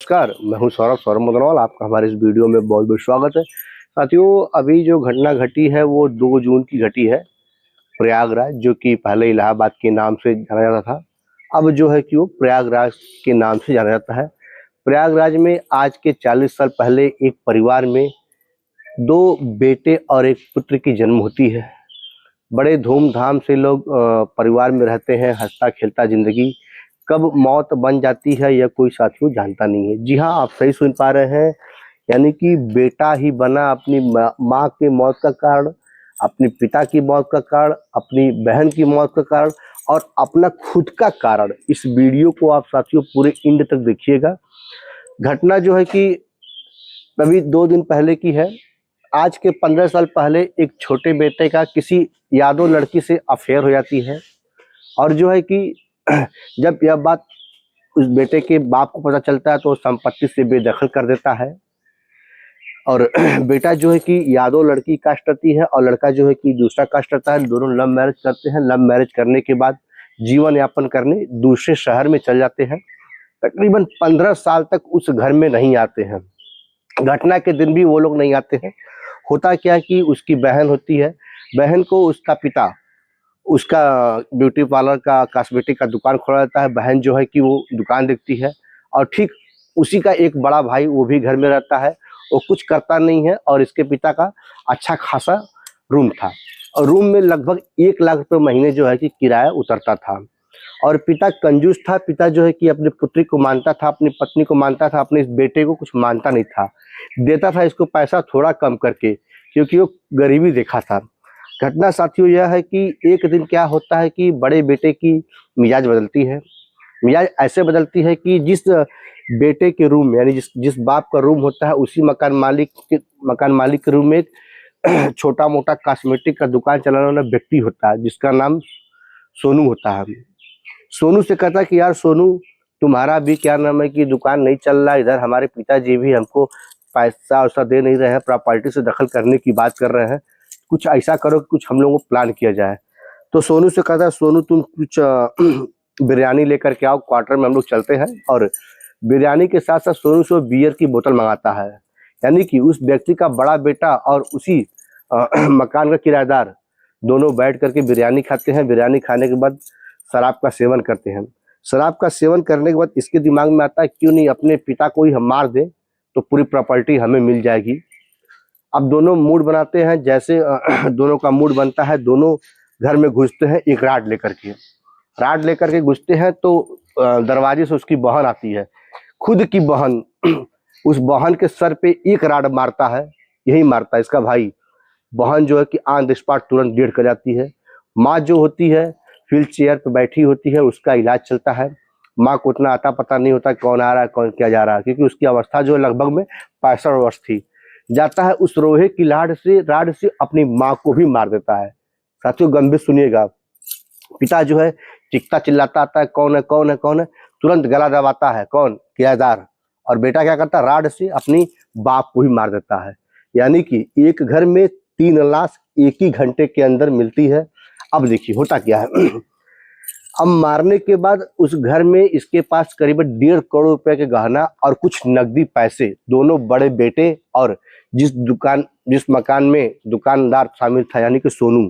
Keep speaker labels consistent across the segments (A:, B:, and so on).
A: नमस्कार, मैं हूं सौरभ मुदनवाल। आपका हमारे इस वीडियो में बहुत बहुत स्वागत है। साथियों, अभी जो घटना घटी है वो 2 जून की घटी है। प्रयागराज, जो कि पहले इलाहाबाद के नाम से जाना जाता था, अब जो है कि वो प्रयागराज के नाम से जाना जाता है। प्रयागराज में आज के 40 साल पहले एक परिवार में 2 बेटे और एक पुत्र की जन्म होती है। बड़े धूमधाम से लोग परिवार में रहते हैं, हंसता खेलता जिंदगी। कब मौत बन जाती है यह कोई साथियों जानता नहीं है। जी हाँ, आप सही सुन पा रहे हैं, यानी कि बेटा ही बना अपनी माँ की मौत का कारण, अपने पिता की मौत का कारण, अपनी बहन की मौत का कारण और अपना खुद का कारण। इस वीडियो को आप साथियों पूरे एंड तक देखिएगा। घटना जो है कि अभी 2 दिन पहले की है। आज के 15 साल पहले एक छोटे बेटे का किसी यादव लड़की से अफेयर हो जाती है, और जो है कि जब यह बात उस बेटे के बाप को पता चलता है तो वो संपत्ति से बेदखल कर देता है। और बेटा जो है कि यादव लड़की कास्ट रहती है और लड़का जो है कि दूसरा कास्ट रहता है। दोनों लव मैरिज करते हैं। लव मैरिज करने के बाद जीवन यापन करने दूसरे शहर में चल जाते हैं। तकरीबन 15 साल तक उस घर में नहीं आते हैं। घटना के दिन भी वो लोग नहीं आते हैं। होता क्या कि उसकी बहन होती है, बहन को उसका पिता उसका ब्यूटी पार्लर का कॉस्मेटिक का दुकान खोला रहता है। बहन जो है कि वो दुकान देखती है, और ठीक उसी का एक बड़ा भाई वो भी घर में रहता है। वो कुछ करता नहीं है, और इसके पिता का अच्छा खासा रूम था, और रूम में लगभग 1 लाख रुपये महीने जो है कि किराया उतरता था। और पिता कंजूस था। पिता जो है कि अपनी पुत्री को मानता था, अपनी पत्नी को मानता था, अपने इस बेटे को कुछ मानता नहीं था। देता था इसको पैसा थोड़ा कम करके, क्योंकि वो गरीबी देखा था। घटना साथियों यह है कि एक दिन क्या होता है कि बड़े बेटे की मिजाज बदलती है। मिजाज ऐसे बदलती है कि जिस बेटे के रूम में, यानी जिस जिस बाप का रूम होता है, उसी मकान मालिक के रूम में एक छोटा मोटा कॉस्मेटिक का दुकान चलाने वाला व्यक्ति होता है, जिसका नाम सोनू होता है। सोनू से कहता है कि यार सोनू, तुम्हारा भी क्या नाम है कि दुकान नहीं चल रहा, इधर हमारे पिताजी भी हमको पैसा वैसा दे नहीं रहे हैं, प्रॉपर्टी से दखल करने की बात कर रहे हैं। कुछ ऐसा करो कि कुछ हम लोगों को प्लान किया जाए। तो सोनू से कहता है, सोनू तुम कुछ बिरयानी लेकर के आओ, क्वार्टर में हम लोग चलते हैं। और बिरयानी के साथ साथ सोनू से बियर की बोतल मंगाता है। यानी कि उस व्यक्ति का बड़ा बेटा और उसी मकान का किराएदार दोनों बैठ करके बिरयानी खाते हैं। बिरयानी खाने के बाद शराब का सेवन करते हैं। शराब का सेवन करने के बाद इसके दिमाग में आता है, क्यों नहीं अपने पिता को ही हम मार दें तो पूरी प्रॉपर्टी हमें मिल जाएगी। अब दोनों मूड बनाते हैं। जैसे दोनों का मूड बनता है, दोनों घर में घुसते हैं एक राड लेकर के। राड लेकर के घुसते हैं तो दरवाजे से उसकी बहन आती है, खुद की बहन। उस बहन के सर पे एक राड मारता है, यही मारता है इसका भाई। बहन जो है कि ऑन द स्पॉट तुरंत डेढ़ कर जाती है। माँ जो होती है व्हील चेयर पर बैठी होती है, उसका इलाज चलता है। माँ को उतना आता पता नहीं होता कौन आ रहा है कौन क्या जा रहा है, क्योंकि उसकी अवस्था जो है लगभग में 65 वर्ष थी। जाता है उस लोहे की राड से अपनी माँ को भी मार देता है। साथियों गंभीर सुनिएगा। पिता जो है चिल्लाता चिल्लाता आता है, कौन है कौन है कौन है। तुरंत गला दबाता है कौन, किराएदार। और बेटा क्या करता है, राड से अपनी बाप को भी मार देता है। यानी कि एक घर में 3 लाश एक ही घंटे के अंदर मिलती है। अब देखिए होता क्या है। अब मारने के बाद उस घर में इसके पास करीबन 1.5 करोड़ रुपए के गहना और कुछ नकदी पैसे, दोनों बड़े बेटे और जिस मकान में दुकानदार शामिल था यानी कि सोनू,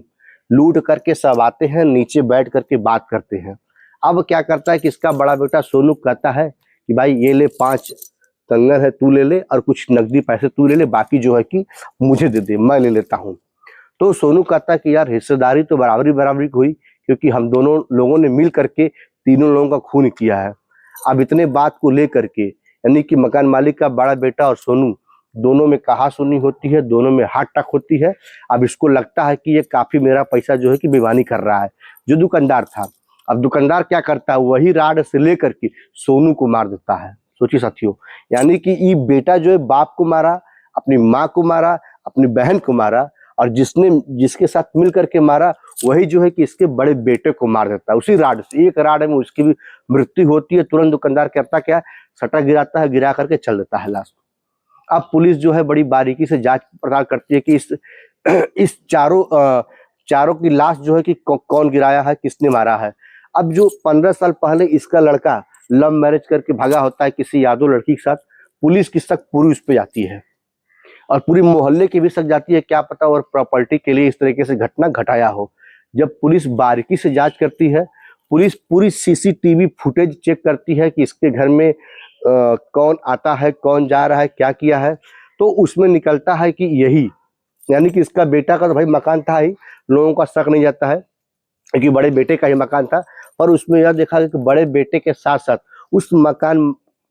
A: लूट करके सब आते हैं, नीचे बैठ करके बात करते हैं। अब क्या करता है कि इसका बड़ा बेटा सोनू कहता है कि भाई ये ले 5 कंगन है तू ले ले, और कुछ नकदी पैसे तू ले ले, बाकी जो है कि मुझे दे दे, मैं ले लेता हूँ। तो सोनू कहता है कि यार हिस्सेदारी तो बराबरी बराबरी हुई, क्योंकि हम दोनों लोगों ने मिल करके तीनों लोगों का खून किया है। अब इतने बात को लेकर के, यानी कि मकान मालिक का बड़ा बेटा और सोनू दोनों में कहा सुनी होती है, दोनों में हाथ टक होती है। अब इसको लगता है कि ये काफी मेरा पैसा जो है कि बेईमानी कर रहा है, जो दुकानदार था। अब दुकानदार क्या करता है, वही राड से लेकर के सोनू को मार देता है। सोचिए साथियों, यानी कि ये बेटा जो है बाप को मारा, अपनी माँ को मारा, अपनी बहन को मारा, और जिसके साथ मिल करके मारा वही जो है कि इसके बड़े बेटे को मार देता है उसी राड से। एक राड में उसकी भी मृत्यु होती है। तुरंत दुकानदार करता क्या, सटा गिराता है, गिरा करके चल देता है लाश। अब पुलिस जो है बड़ी बारीकी से जांच पड़ताल करती है कि इस चारों की लाश जो है कि कौन गिराया है, किसने मारा है। अब जो 15 साल पहले इसका लड़का लव मैरिज करके भागा होता है किसी यादव लड़की के साथ। पुलिस की शक पूरी उस पर जाती है और पूरी मोहल्ले की भी शक जाती है, क्या पता और प्रॉपर्टी के लिए इस तरीके से घटना घटाया हो। जब पुलिस बारीकी से जांच करती है, पुलिस पूरी सीसीटीवी फुटेज चेक करती है कि इसके घर में कौन आता है, कौन जा रहा है, क्या किया है, तो उसमें निकलता है कि यही, यानी कि इसका बेटा का तो भाई मकान था ही, लोगों का शक नहीं जाता है कि बड़े बेटे का ही मकान था। और उसमें यह देखा गया कि बड़े बेटे के साथ साथ उस मकान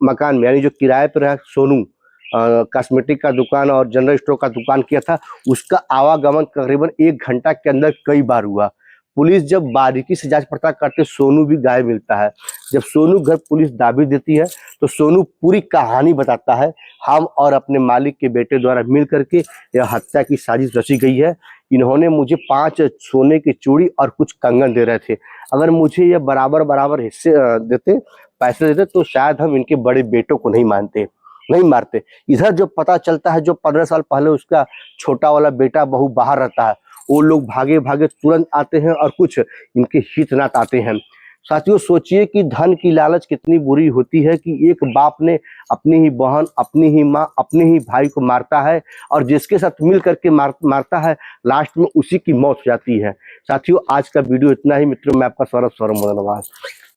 A: में, यानी जो किराए पर रहा सोनू, कॉस्मेटिक का दुकान और जनरल स्टोर का दुकान किया था, उसका आवागमन तकरीबन 1 घंटा के अंदर कई बार हुआ। पुलिस जब बारीकी से जांच पड़ताल करते सोनू भी गायब मिलता है। जब सोनू घर पुलिस दाबी देती है तो सोनू पूरी कहानी बताता है, हम और अपने मालिक के बेटे द्वारा मिल करके यह हत्या की साजिश रची गई है। इन्होंने मुझे 5 सोने की चूड़ी और कुछ कंगन दे रहे थे, अगर मुझे ये बराबर बराबर हिस्से देते, पैसे देते, तो शायद हम इनके बड़े बेटों को नहीं मारते। इधर जो पता चलता है, जो 15 साल पहले उसका छोटा वाला बेटा बहू बाहर रहता है, वो लोग भागे भागे तुरंत आते हैं और कुछ इनके हितनात आते हैं। साथियों, सोचिए कि धन की लालच कितनी बुरी होती है कि एक बाप ने अपनी ही बहन, अपनी ही माँ, अपने ही भाई को मारता है और जिसके साथ मिल करके मारता है, लास्ट में उसी की मौत हो जाती है। साथियों, आज का वीडियो इतना ही। मित्रों, मैं आपका सौरभ धन्यवाद।